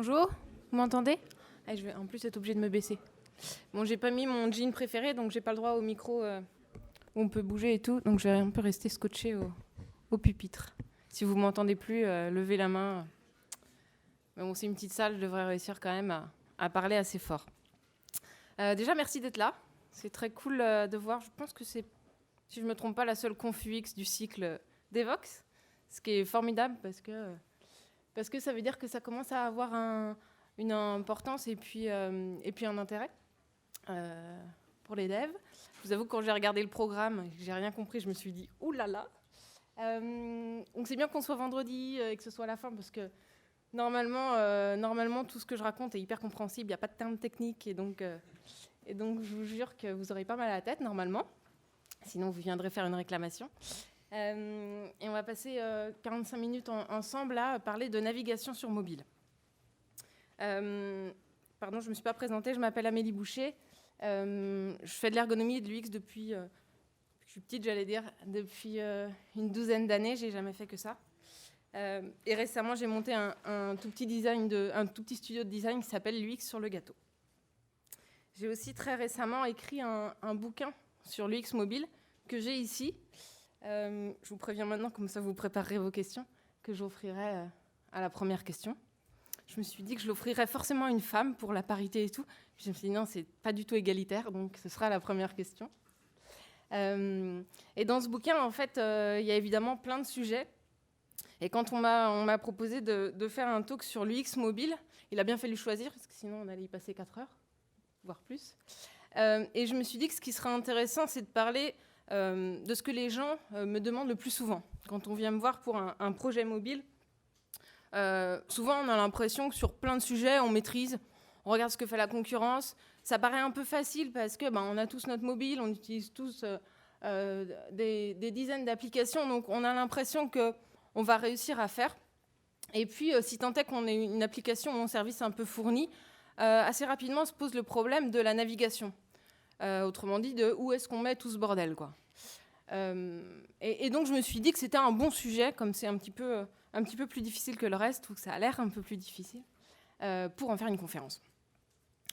Bonjour, vous m'entendez? Je vais en plus être obligée de me baisser. Bon, j'ai pas mis mon jean préféré, donc j'ai pas le droit au micro où on peut bouger et tout, donc je vais un peu rester scotché au pupitre. Si vous m'entendez plus, levez la main. Mais bon, c'est une petite salle, je devrais réussir quand même à parler assez fort. Déjà, merci d'être là. C'est très cool de voir. Je pense que c'est, si je me trompe pas, la seule conf UX du cycle d'Evox, ce qui est formidable parce que ça veut dire que ça commence à avoir une importance et puis un intérêt pour les devs. Je vous avoue que quand j'ai regardé le programme, j'ai rien compris, je me suis dit « Ouh là là !» Donc c'est bien qu'on soit vendredi et que ce soit la fin parce que normalement tout ce que je raconte est hyper compréhensible, il n'y a pas de termes techniques et donc je vous jure que vous aurez pas mal à la tête normalement. Sinon vous viendrez faire une réclamation. Et on va passer 45 minutes ensemble à parler de navigation sur mobile. Pardon, je ne me suis pas présentée, je m'appelle Amélie Boucher. Je fais de l'ergonomie et de l'UX depuis, je suis petite, j'allais dire, depuis une douzaine d'années, j'ai jamais fait que ça. Et récemment, j'ai monté un tout petit studio de design qui s'appelle l'UX sur le gâteau. J'ai aussi très récemment écrit un bouquin sur l'UX mobile que j'ai ici. Je vous préviens maintenant, comme ça vous préparerez vos questions, que j'offrirai à la première question. Je me suis dit que je l'offrirais forcément à une femme pour la parité et tout. Puis je me suis dit non, c'est pas du tout égalitaire, donc ce sera la première question. Et dans ce bouquin, en fait, il y a évidemment plein de sujets. Et quand on m'a proposé de faire un talk sur l'UX mobile, il a bien fallu choisir, parce que sinon on allait y passer 4 heures, voire plus. Et je me suis dit que ce qui serait intéressant, c'est de parler de ce que les gens me demandent le plus souvent. Quand on vient me voir pour un projet mobile, souvent on a l'impression que sur plein de sujets, on maîtrise, on regarde ce que fait la concurrence. Ça paraît un peu facile parce que on a tous notre mobile, on utilise tous des dizaines d'applications, donc on a l'impression qu'on va réussir à faire. Et puis, si tant est qu'on ait une application ou un service un peu fourni, assez rapidement se pose le problème de la navigation. Autrement dit, de où est-ce qu'on met tout ce bordel, quoi. Et donc, je me suis dit que c'était un bon sujet, comme c'est un petit peu plus difficile que le reste, ou que ça a l'air un peu plus difficile, pour en faire une conférence.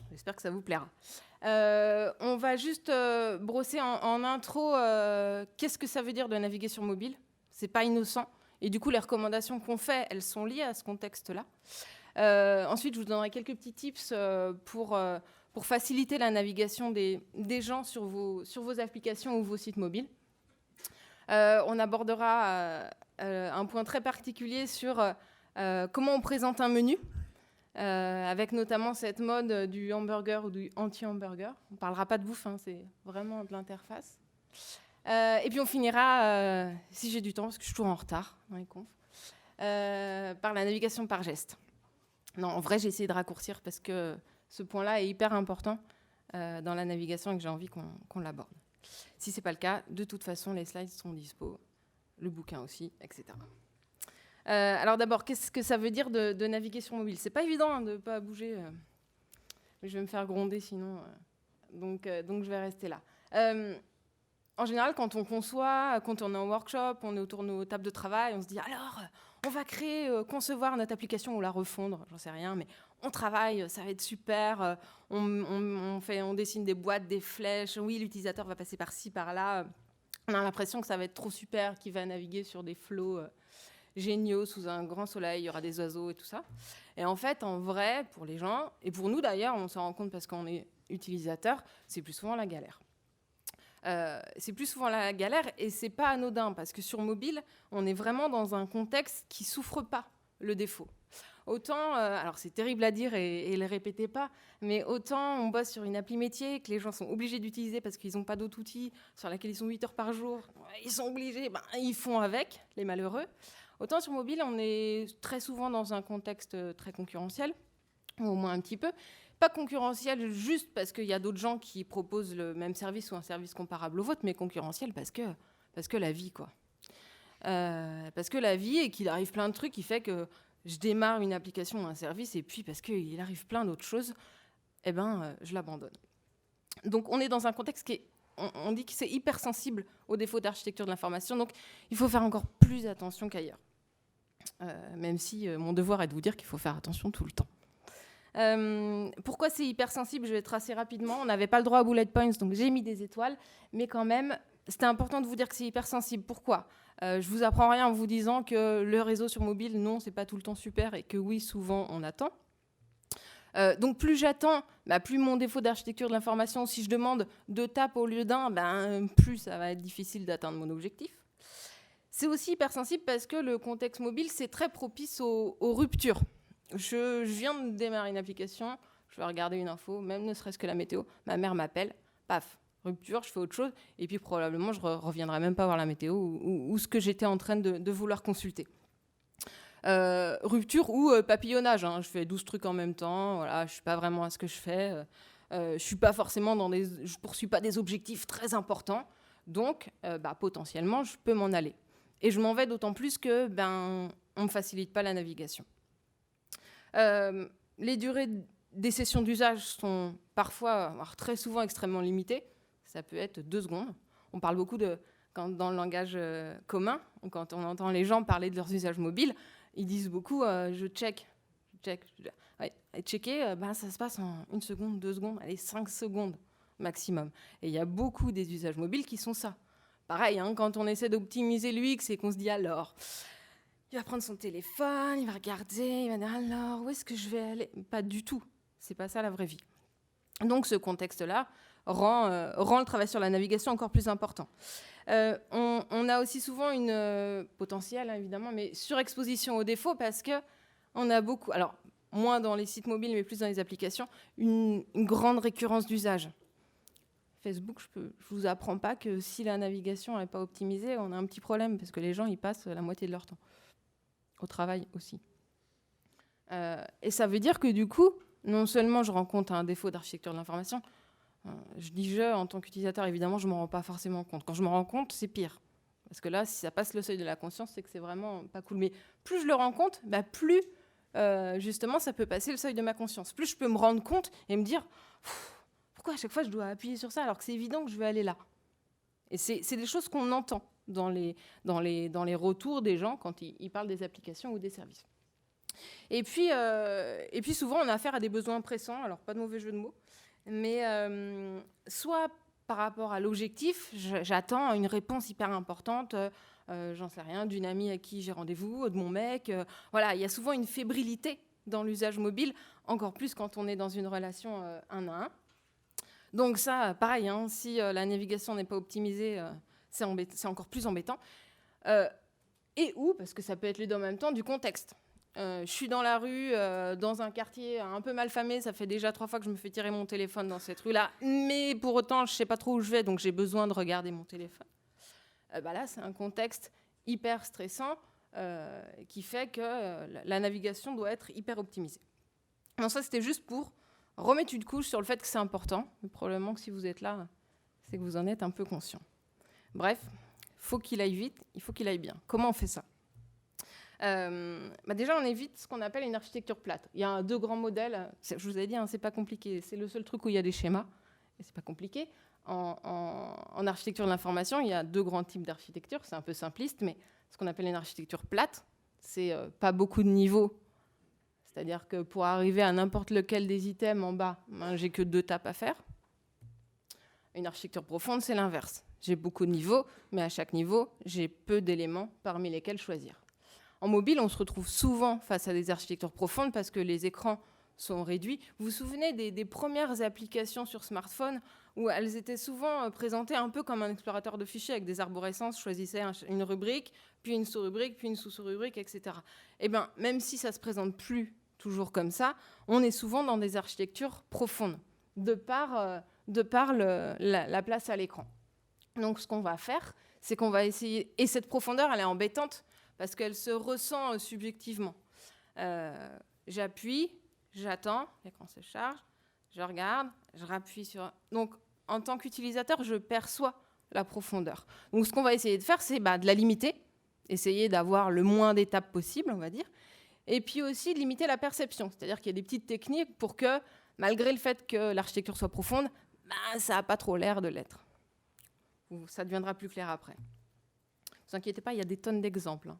J'espère que ça vous plaira. On va juste brosser en intro qu'est-ce que ça veut dire de naviguer sur mobile. C'est pas innocent. Et du coup, les recommandations qu'on fait, elles sont liées à ce contexte-là. Ensuite, je vous donnerai quelques petits tips pour faciliter la navigation des gens sur vos applications ou vos sites mobiles. On abordera un point très particulier sur comment on présente un menu, avec notamment cette mode du hamburger ou du anti-hamburger. On ne parlera pas de bouffe, hein, c'est vraiment de l'interface. Et puis on finira, si j'ai du temps, parce que je suis toujours en retard dans les confs, par la navigation par geste. Non, en vrai, j'ai essayé de raccourcir parce que ce point-là est hyper important dans la navigation et que j'ai envie qu'on l'aborde. Si ce n'est pas le cas, de toute façon, les slides sont dispo, le bouquin aussi, etc. Alors d'abord, qu'est-ce que ça veut dire de naviguer sur mobile? C'est pas évident hein, de ne pas bouger. Je vais me faire gronder sinon. Donc je vais rester là. En général, quand on conçoit, quand on est en workshop, on est autour de nos tables de travail, on se dit alors, on va concevoir notre application ou la refondre, j'en sais rien, mais on travaille, ça va être super, on dessine des boîtes, des flèches, oui, l'utilisateur va passer par-ci, par-là. On a l'impression que ça va être trop super, qu'il va naviguer sur des flots géniaux sous un grand soleil, il y aura des oiseaux et tout ça. Et en fait, en vrai, pour les gens, et pour nous d'ailleurs, on s'en rend compte parce qu'on est utilisateur, c'est plus souvent la galère. C'est plus souvent la galère et c'est pas anodin parce que sur mobile, on est vraiment dans un contexte qui souffre pas le défaut. Autant, alors c'est terrible à dire et le répétez pas, mais autant on bosse sur une appli métier que les gens sont obligés d'utiliser parce qu'ils n'ont pas d'autres outils sur laquelle ils sont 8 heures par jour, ils sont obligés, ils font avec, les malheureux. Autant sur mobile, on est très souvent dans un contexte très concurrentiel, ou au moins un petit peu. Pas concurrentiel juste parce qu'il y a d'autres gens qui proposent le même service ou un service comparable au vôtre, mais concurrentiel parce que la vie, quoi. Parce que la vie et qu'il arrive plein de trucs qui fait que je démarre une application ou un service et puis parce qu'il arrive plein d'autres choses, je l'abandonne. Donc on est dans un contexte qui est, on dit que c'est hypersensible aux défauts d'architecture de l'information, donc il faut faire encore plus attention qu'ailleurs. Même si mon devoir est de vous dire qu'il faut faire attention tout le temps. Pourquoi c'est hypersensible? Je vais tracer rapidement. On n'avait pas le droit à bullet points, donc j'ai mis des étoiles. Mais quand même, c'était important de vous dire que c'est hypersensible. Pourquoi? Je vous apprends rien en vous disant que le réseau sur mobile, non, c'est pas tout le temps super et que oui, souvent, on attend. Donc plus j'attends, plus mon défaut d'architecture de l'information, si je demande 2 tapes au lieu d'un, plus ça va être difficile d'atteindre mon objectif. C'est aussi hypersensible parce que le contexte mobile, c'est très propice aux ruptures. Je viens de démarrer une application, je vais regarder une info, même ne serait-ce que la météo, ma mère m'appelle, paf, rupture, je fais autre chose, et puis probablement je ne reviendrai même pas voir la météo ou ce que j'étais en train de vouloir consulter. Rupture ou papillonnage, hein. Je fais 12 trucs en même temps, voilà, je ne suis pas vraiment à ce que je fais, je suis pas forcément je poursuis pas des objectifs très importants, donc potentiellement je peux m'en aller. Et je m'en vais d'autant plus que on me facilite pas la navigation. Les durées des sessions d'usage sont parfois, voire très souvent, extrêmement limitées. Ça peut être 2 secondes. On parle beaucoup dans le langage commun, quand on entend les gens parler de leurs usages mobiles, ils disent beaucoup je check. Ouais, checker, ça se passe en 1 seconde, 2 secondes, allez, 5 secondes maximum. Et il y a beaucoup des usages mobiles qui sont ça. Pareil, hein, quand on essaie d'optimiser l'UX et qu'on se dit alors, il va prendre son téléphone, il va regarder, il va dire alors, où est-ce que je vais aller? Pas du tout, c'est pas ça la vraie vie. Donc ce contexte-là rend le travail sur la navigation encore plus important. On a aussi souvent une potentielle, hein, évidemment, mais surexposition aux défauts parce qu'on a beaucoup, alors moins dans les sites mobiles, mais plus dans les applications, une grande récurrence d'usage. Facebook, je vous apprends pas que si la navigation n'est pas optimisée, on a un petit problème parce que les gens y passent la moitié de leur temps. Au travail aussi. Et ça veut dire que du coup, non seulement je rencontre un défaut d'architecture de l'information, je dis je, en tant qu'utilisateur, évidemment, je ne m'en rends pas forcément compte. Quand je me rends compte, c'est pire. Parce que là, si ça passe le seuil de la conscience, c'est que c'est vraiment pas cool. Mais plus je le rends compte, plus justement ça peut passer le seuil de ma conscience. Plus je peux me rendre compte et me dire pourquoi à chaque fois je dois appuyer sur ça alors que c'est évident que je vais aller là. Et c'est des choses qu'on entend dans les retours des gens quand ils parlent des applications ou des services. Et puis souvent, on a affaire à des besoins pressants, alors pas de mauvais jeu de mots, mais soit par rapport à l'objectif, j'attends une réponse hyper importante, j'en sais rien, d'une amie à qui j'ai rendez-vous, de mon mec. Voilà, il y a souvent une fébrilité dans l'usage mobile, encore plus quand on est dans une relation 1 à 1. Donc ça, pareil, hein, si la navigation n'est pas optimisée, c'est encore plus embêtant. Et parce que ça peut être les deux en même temps, du contexte. Je suis dans la rue, dans un quartier un peu malfamé, ça fait déjà 3 fois que je me fais tirer mon téléphone dans cette rue-là, mais pour autant, je ne sais pas trop où je vais, donc j'ai besoin de regarder mon téléphone. Là, c'est un contexte hyper stressant qui fait que la navigation doit être hyper optimisée. Donc ça, c'était juste pour remettre une couche sur le fait que c'est important. Mais probablement que si vous êtes là, c'est que vous en êtes un peu conscient. Bref, il faut qu'il aille vite, il faut qu'il aille bien. Comment on fait ça? Déjà, on évite ce qu'on appelle une architecture plate. Il y a 2 grands modèles. Je vous ai dit, hein, c'est pas compliqué. C'est le seul truc où il y a des schémas. Et c'est pas compliqué. En architecture de l'information, il y a 2 grands types d'architecture. C'est un peu simpliste, mais ce qu'on appelle une architecture plate, c'est pas beaucoup de niveaux. C'est-à-dire que pour arriver à n'importe lequel des items en bas, j'ai que 2 tapes à faire. Une architecture profonde, c'est l'inverse. J'ai beaucoup de niveaux, mais à chaque niveau, j'ai peu d'éléments parmi lesquels choisir. En mobile, on se retrouve souvent face à des architectures profondes parce que les écrans sont réduits. Vous vous souvenez des premières applications sur smartphone où elles étaient souvent présentées un peu comme un explorateur de fichiers avec des arborescences, choisissez une rubrique, puis une sous-rubrique, puis une sous-sous-rubrique, etc. Eh bien, même si ça ne se présente plus toujours comme ça, on est souvent dans des architectures profondes, de par la place à l'écran. Donc, ce qu'on va faire, c'est qu'on va essayer... Et cette profondeur, elle est embêtante parce qu'elle se ressent subjectivement. J'appuie, j'attends, l'écran se charge, je regarde, je rappuie sur... Donc, en tant qu'utilisateur, je perçois la profondeur. Donc, ce qu'on va essayer de faire, c'est de la limiter, essayer d'avoir le moins d'étapes possible, on va dire, et puis aussi de limiter la perception. C'est-à-dire qu'il y a des petites techniques pour que, malgré le fait que l'architecture soit profonde, ça n'a pas trop l'air de l'être. Ça deviendra plus clair après. Ne vous inquiétez pas, il y a des tonnes d'exemples.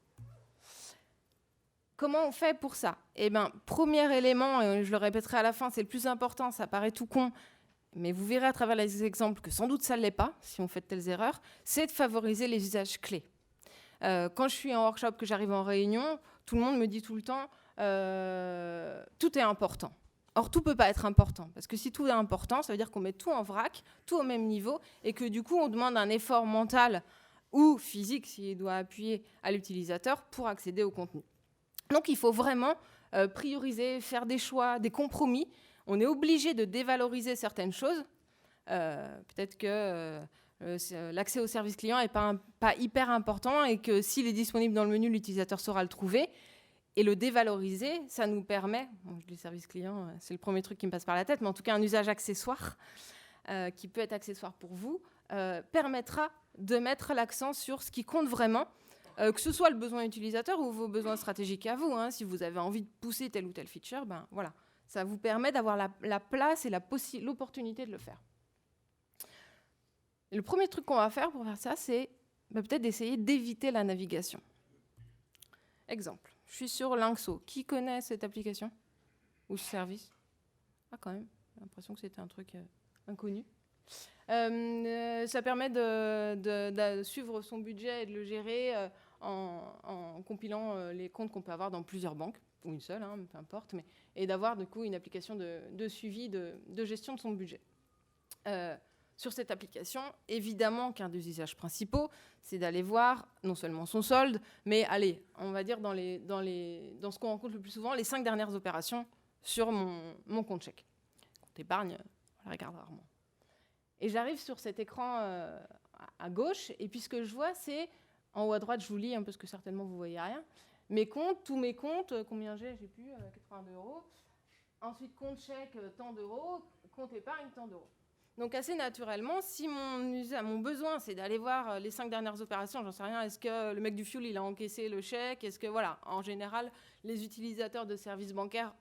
Comment on fait pour ça? Eh bien, premier élément, et je le répéterai à la fin, c'est le plus important, ça paraît tout con, mais vous verrez à travers les exemples que sans doute ça ne l'est pas, si on fait de telles erreurs, c'est de favoriser les usages clés. Quand je suis en workshop, que j'arrive en réunion, tout le monde me dit tout le temps tout est important. Or, tout ne peut pas être important, parce que si tout est important, ça veut dire qu'on met tout en vrac, tout au même niveau, et que du coup, on demande un effort mental ou physique, s'il doit appuyer à l'utilisateur, pour accéder au contenu. Donc, il faut vraiment prioriser, faire des choix, des compromis. On est obligé de dévaloriser certaines choses. Peut-être que l'accès au service client n'est pas hyper important et que s'il est disponible dans le menu, l'utilisateur saura le trouver. Et le dévaloriser, ça nous permet, bon, je dis service client, c'est le premier truc qui me passe par la tête, mais en tout cas un usage accessoire, qui peut être accessoire pour vous, permettra de mettre l'accent sur ce qui compte vraiment, que ce soit le besoin utilisateur ou vos besoins stratégiques à vous. Hein. Si vous avez envie de pousser telle ou telle feature, ben, voilà, ça vous permet d'avoir la place et l'opportunité de le faire. Et le premier truc qu'on va faire pour faire ça, c'est peut-être d'essayer d'éviter la navigation. Exemple. Je suis sur Linkso. Qui connaît cette application ou ce service? Ah, quand même. J'ai l'impression que c'était un truc inconnu. Ça permet de suivre son budget et de le gérer en compilant les comptes qu'on peut avoir dans plusieurs banques, ou une seule, hein, peu importe, et d'avoir du coup une application de suivi, de gestion de son budget. Sur cette application, évidemment qu'un des usages principaux, c'est d'aller voir non seulement son solde, mais allez, on va dire dans ce qu'on rencontre le plus souvent, les 5 dernières opérations sur mon compte chèque. Compte épargne, on la regarde rarement. Et j'arrive sur cet écran à gauche, et puis ce que je vois, c'est, en haut à droite, je vous lis un peu ce que certainement vous ne voyez rien, mes comptes, tous mes comptes, combien j'ai plus, 82 €. Ensuite, compte chèque, tant d'euros, compte épargne, tant d'euros. Donc assez naturellement, si mon besoin, c'est d'aller voir les 5 dernières opérations, j'en sais rien, est-ce que le mec du fuel, il a encaissé le chèque? Est-ce que, voilà, en général, les utilisateurs de services bancaires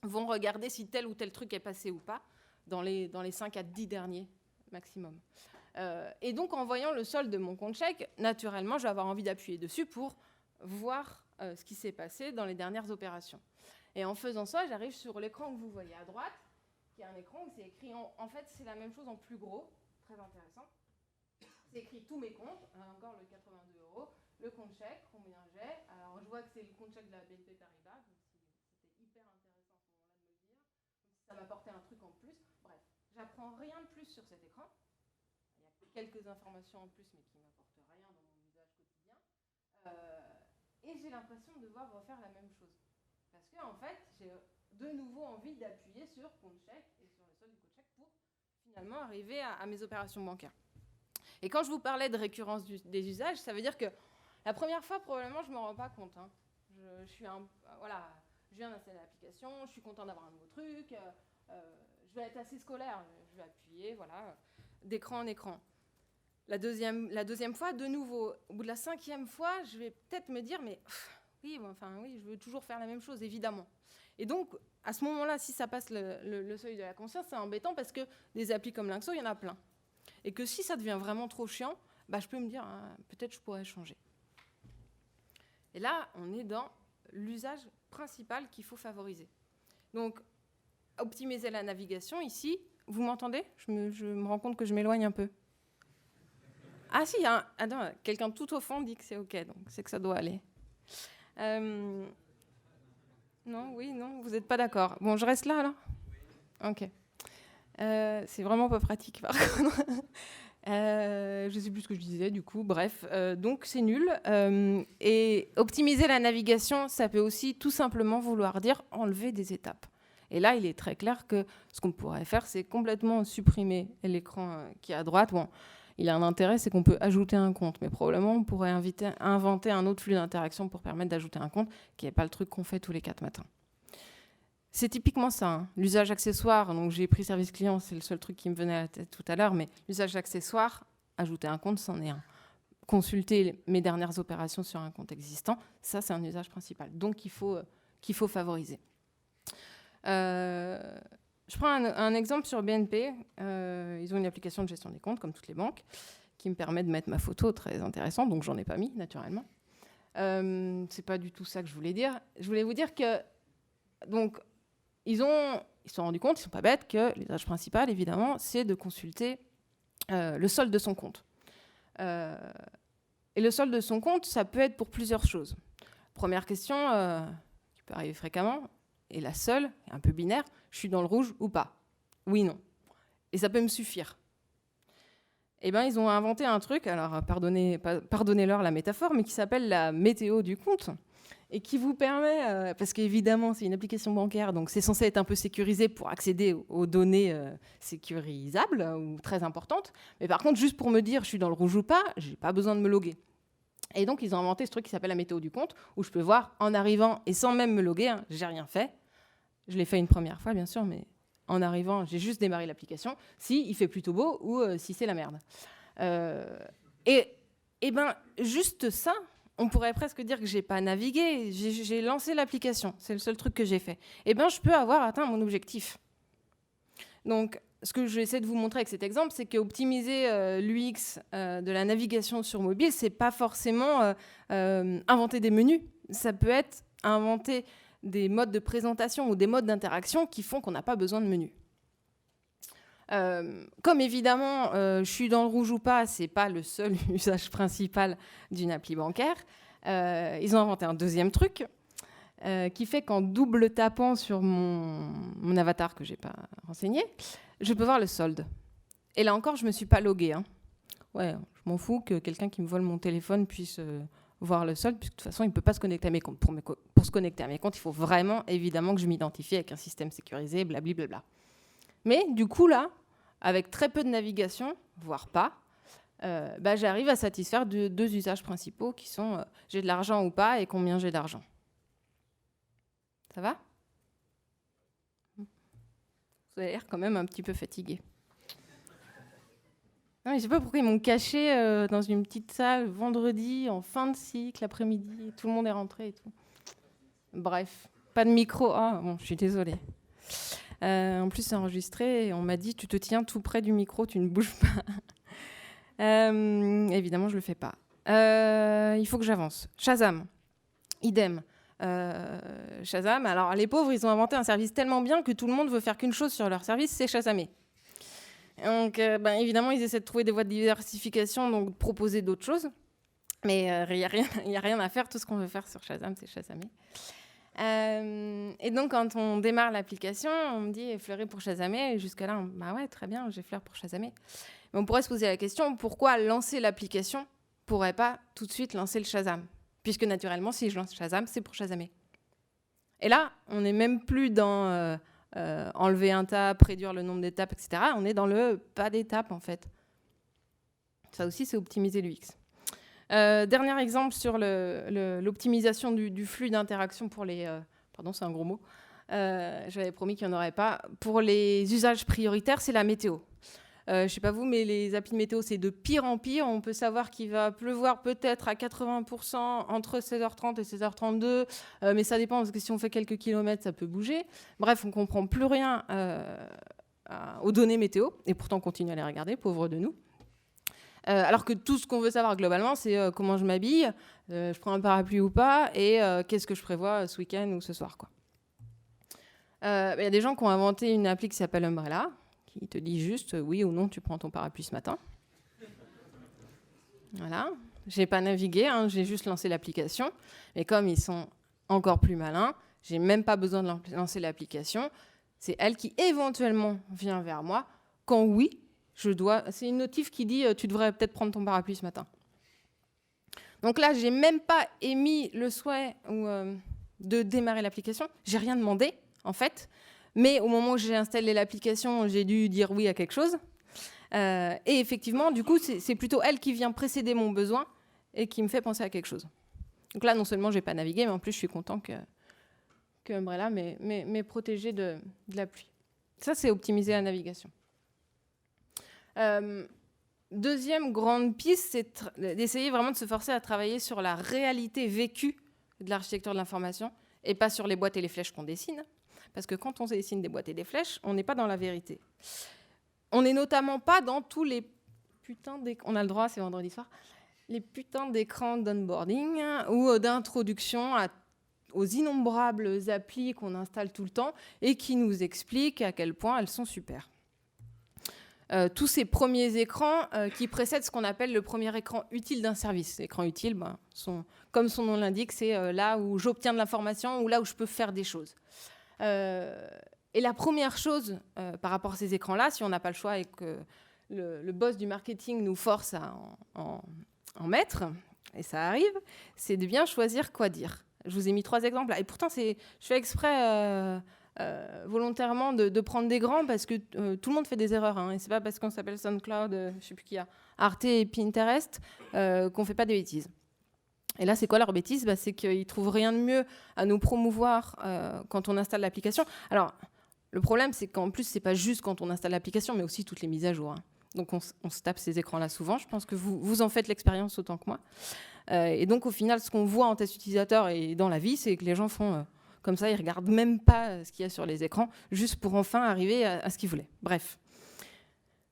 vont regarder si tel ou tel truc est passé ou pas, dans les 5 à 10 derniers maximum. Et donc, en voyant le solde de mon compte chèque, naturellement, je vais avoir envie d'appuyer dessus pour voir ce qui s'est passé dans les dernières opérations. Et en faisant ça, j'arrive sur l'écran que vous voyez à droite, qui est un écran où c'est écrit, en fait, c'est la même chose en plus gros, très intéressant. C'est écrit tous mes comptes, encore le 82 €, le compte chèque, combien j'ai. Alors, je vois que c'est le compte chèque de la BNP Paribas, donc c'était hyper intéressant à ce moment-là de me le dire. Donc, ça m'apportait un truc en plus. Bref, j'apprends rien de plus sur cet écran. Il y a quelques informations en plus, mais qui ne m'apportent rien dans mon usage quotidien. Et j'ai l'impression de devoir refaire la même chose. Parce que, en fait, j'ai de nouveau envie d'appuyer sur compte chèque et sur le solde du compte chèque pour finalement arriver à mes opérations bancaires. Et quand je vous parlais de récurrence des usages, ça veut dire que la première fois, probablement, je ne me rends pas compte. Hein. Je viens d'installer l'application, je suis content d'avoir un nouveau truc, je vais être assez scolaire, je vais appuyer, voilà, d'écran en écran. La deuxième fois, de nouveau, au bout de la 5e fois, je vais peut-être me dire, mais oui, je veux toujours faire la même chose, évidemment. Et donc, à ce moment-là, si ça passe le seuil de la conscience, c'est embêtant parce que des applis comme Linkso, il y en a plein. Et que si ça devient vraiment trop chiant, je peux me dire, peut-être je pourrais changer. Et là, on est dans l'usage principal qu'il faut favoriser. Donc, optimiser la navigation, ici, vous m'entendez ? Je me rends compte que je m'éloigne un peu. Ah si, quelqu'un tout au fond dit que c'est OK, donc c'est que ça doit aller. Non, vous n'êtes pas d'accord. Bon, je reste là, alors ? OK. C'est vraiment pas pratique, par contre. Je ne sais plus ce que je disais, du coup. Bref, donc c'est nul. Et optimiser la navigation, ça peut aussi tout simplement vouloir dire enlever des étapes. Et là, il est très clair que ce qu'on pourrait faire, c'est complètement supprimer l'écran qui est à droite. Bon, il a un intérêt, c'est qu'on peut ajouter un compte. Mais probablement, on pourrait inventer un autre flux d'interaction pour permettre d'ajouter un compte, qui n'est pas le truc qu'on fait tous les 4 matins. C'est typiquement ça, hein. L'usage accessoire. Donc, j'ai pris service client, c'est le seul truc qui me venait à la tête tout à l'heure. Mais l'usage accessoire, ajouter un compte, c'en est un. Consulter mes dernières opérations sur un compte existant, ça, c'est un usage principal. Donc, qu'il faut favoriser. Je prends un exemple sur BNP. Ils ont une application de gestion des comptes, comme toutes les banques, qui me permet de mettre ma photo, très intéressant, donc j'en ai pas mis, naturellement. C'est pas du tout ça que je voulais dire. Je voulais vous dire que donc ils se sont rendus compte, ils sont pas bêtes, que l'usage principal, évidemment, c'est de consulter le solde de son compte. Et le solde de son compte, ça peut être pour plusieurs choses. Première question, qui peut arriver fréquemment, et la seule, un peu binaire, je suis dans le rouge ou pas? Oui, non. Et ça peut me suffire. Eh bien, ils ont inventé un truc, alors pardonnez-leur la métaphore, mais qui s'appelle la météo du compte, et qui vous permet, parce qu'évidemment, c'est une application bancaire, donc c'est censé être un peu sécurisé pour accéder aux données sécurisables ou très importantes. Mais par contre, juste pour me dire je suis dans le rouge ou pas, je n'ai pas besoin de me loguer. Et donc, ils ont inventé ce truc qui s'appelle la météo du compte, où je peux voir en arrivant, et sans même me loguer, hein, j'ai rien fait. Je l'ai fait une première fois, bien sûr, mais en arrivant, j'ai juste démarré l'application, si il fait plutôt beau ou si c'est la merde. Et ben, juste ça, on pourrait presque dire que j'ai pas navigué, j'ai lancé l'application, c'est le seul truc que j'ai fait. Et ben, je peux avoir atteint mon objectif. Donc, ce que je vais essayer de vous montrer avec cet exemple, c'est qu'optimiser l'UX de la navigation sur mobile, c'est pas forcément inventer des menus. Ça peut être inventer des modes de présentation ou des modes d'interaction qui font qu'on n'a pas besoin de menus. Comme évidemment, je suis dans le rouge ou pas, c'est pas le seul usage principal d'une appli bancaire. Ils ont inventé un deuxième truc qui fait qu'en double tapant sur mon avatar que j'ai pas renseigné, je peux voir le solde. Et là encore, je me suis pas loguée. Hein. Ouais, je m'en fous que quelqu'un qui me vole mon téléphone puisse voir le solde, puisque de toute façon, il ne peut pas se connecter à mes comptes. Pour se connecter à mes comptes, il faut vraiment, évidemment, que je m'identifie avec un système sécurisé, blablabla. Mais du coup, là, avec très peu de navigation, voire pas, j'arrive à satisfaire deux usages principaux qui sont j'ai de l'argent ou pas et combien j'ai d'argent. Ça va ? Vous avez l'air quand même un petit peu fatigué. Non, mais je ne sais pas pourquoi ils m'ont caché dans une petite salle vendredi, en fin de cycle, après-midi. Tout le monde est rentré et tout. Bref, pas de micro. Ah, bon, je suis désolée. En plus, c'est enregistré et on m'a dit tu te tiens tout près du micro, tu ne bouges pas. Évidemment, je ne le fais pas. Il faut que j'avance. Shazam, idem. Shazam, alors les pauvres, ils ont inventé un service tellement bien que tout le monde veut faire qu'une chose sur leur service, c'est Shazamer. Donc, évidemment, ils essaient de trouver des voies de diversification, donc de proposer d'autres choses. Mais il n'y a rien à faire. Tout ce qu'on veut faire sur Shazam, c'est Shazamer. Et donc, quand on démarre l'application, on me dit effleurer pour Shazamer. Et jusqu'à là, bah ouais, très bien, j'effleure pour Shazamer. Mais on pourrait se poser la question, pourquoi lancer l'application ne pourrait pas tout de suite lancer le Shazam? Puisque naturellement, si je lance Shazam, c'est pour Shazamer. Et là, on n'est même plus dans enlever un tap, réduire le nombre d'étapes, etc. On est dans le pas d'étapes, en fait. Ça aussi, c'est optimiser l'UX. Dernier exemple sur l'optimisation du flux d'interaction pour les... pardon, c'est un gros mot. J'avais promis qu'il n'y en aurait pas. Pour les usages prioritaires, c'est la météo. Je ne sais pas vous, mais les applis de météo, c'est de pire en pire. On peut savoir qu'il va pleuvoir peut-être à 80% entre 16h30 et 16h32, mais ça dépend, parce que si on fait quelques kilomètres, ça peut bouger. Bref, on ne comprend plus rien aux données météo, et pourtant on continue à les regarder, pauvres de nous. Alors que tout ce qu'on veut savoir globalement, c'est comment je m'habille, je prends un parapluie ou pas, et qu'est-ce que je prévois ce week-end ou ce soir, quoi. Y a des gens qui ont inventé une appli qui s'appelle Umbrella, qui te dit juste oui ou non, tu prends ton parapluie ce matin. Voilà. J'ai pas navigué, hein, j'ai juste lancé l'application. Mais comme ils sont encore plus malins, j'ai même pas besoin de lancer l'application. C'est elle qui éventuellement vient vers moi quand oui, je dois. C'est une notif qui dit tu devrais peut-être prendre ton parapluie ce matin. Donc là, j'ai même pas émis le souhait de démarrer l'application. J'ai rien demandé en fait. Mais au moment où j'ai installé l'application, j'ai dû dire oui à quelque chose. Et effectivement, du coup, c'est plutôt elle qui vient précéder mon besoin et qui me fait penser à quelque chose. Donc là, non seulement je n'ai pas navigué, mais en plus, je suis content que Umbrella m'ait protégé de la pluie. Ça, c'est optimiser la navigation. Deuxième grande piste, c'est d'essayer vraiment de se forcer à travailler sur la réalité vécue de l'architecture de l'information et pas sur les boîtes et les flèches qu'on dessine. Parce que quand on dessine des boîtes et des flèches, on n'est pas dans la vérité. On n'est notamment pas dans tous les... Putain, on a le droit, c'est vendredi soir. Les putains d'écrans d'onboarding ou d'introduction aux innombrables applis qu'on installe tout le temps et qui nous expliquent à quel point elles sont super. Tous ces premiers écrans qui précèdent ce qu'on appelle le premier écran utile d'un service. L'écran utile, comme son nom l'indique, c'est là où j'obtiens de l'information ou là où je peux faire des choses. Et la première chose par rapport à ces écrans-là, si on n'a pas le choix et que le boss du marketing nous force à en mettre, et ça arrive, c'est de bien choisir quoi dire. Je vous ai mis 3 exemples là. Et pourtant, je fais exprès volontairement de prendre des grands parce que tout le monde fait des erreurs. Et c'est pas parce qu'on s'appelle SoundCloud, je sais plus qui a, Arte et Pinterest, qu'on fait pas des bêtises. Et là, c'est quoi leur bêtise ? C'est qu'ils trouvent rien de mieux à nous promouvoir quand on installe l'application. Alors, le problème, c'est qu'en plus, c'est pas juste quand on installe l'application, mais aussi toutes les mises à jour. Donc, on se tape ces écrans-là souvent. Je pense que vous en faites l'expérience autant que moi. Et donc, au final, ce qu'on voit en test utilisateur et dans la vie, c'est que les gens font comme ça. Ils regardent même pas ce qu'il y a sur les écrans, juste pour enfin arriver à ce qu'ils voulaient. Bref.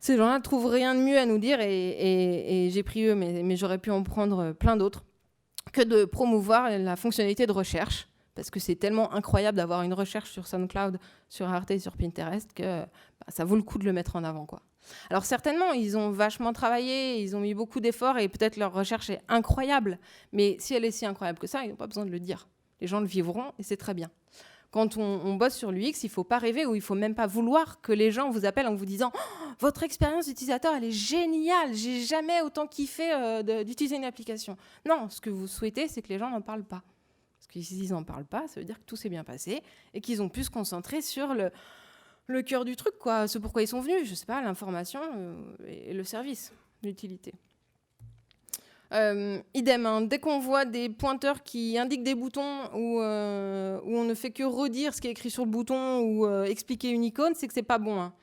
Ces gens-là ne trouvent rien de mieux à nous dire, et j'ai pris eux, mais j'aurais pu en prendre plein d'autres, que de promouvoir la fonctionnalité de recherche. Parce que c'est tellement incroyable d'avoir une recherche sur SoundCloud, sur Arte et sur Pinterest que ça vaut le coup de le mettre en avant, quoi. Alors certainement, ils ont vachement travaillé, ils ont mis beaucoup d'efforts et peut-être leur recherche est incroyable. Mais si elle est si incroyable que ça, ils n'ont pas besoin de le dire. Les gens le vivront et c'est très bien. Quand on bosse sur l'UX, il ne faut pas rêver ou il ne faut même pas vouloir que les gens vous appellent en vous disant oh, « Votre expérience d'utilisateur, elle est géniale, j'ai jamais autant kiffé d'utiliser une application. » Non, ce que vous souhaitez, c'est que les gens n'en parlent pas. Parce que s'ils n'en parlent pas, ça veut dire que tout s'est bien passé et qu'ils ont pu se concentrer sur le cœur du truc, quoi. Ce pourquoi ils sont venus, je sais pas, l'information et le service, l'utilité. Idem, hein, dès qu'on voit des pointeurs qui indiquent des boutons où on ne fait que redire ce qui est écrit sur le bouton ou expliquer une icône, c'est que c'est pas bon. Hein.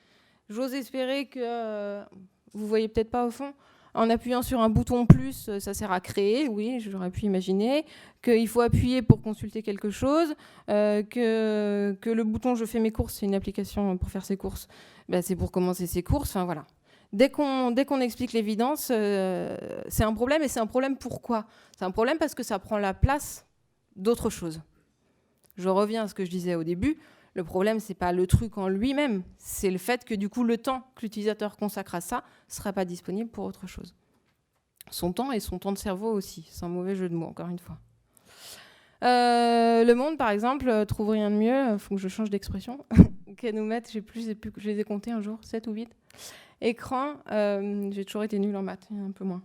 J'ose espérer que vous voyez peut-être pas au fond. En appuyant sur un bouton plus, ça sert à créer, oui, j'aurais pu imaginer, qu'il faut appuyer pour consulter quelque chose, que le bouton « Je fais mes courses », c'est une application pour faire ses courses, c'est pour commencer ses courses, enfin voilà. Dès qu'on explique l'évidence, c'est un problème, et c'est un problème pourquoi ? C'est un problème parce que ça prend la place d'autre chose. Je reviens à ce que je disais au début. Le problème, c'est pas le truc en lui-même, c'est le fait que du coup, le temps que l'utilisateur consacre à ça ne sera pas disponible pour autre chose. Son temps et son temps de cerveau aussi. C'est un mauvais jeu de mots, encore une fois. Le Monde, par exemple, trouve rien de mieux. Il faut que je change d'expression. Qu'à nous mettre, je les ai comptés un jour, 7 ou 8. Écran, j'ai toujours été nulle en maths, un peu moins.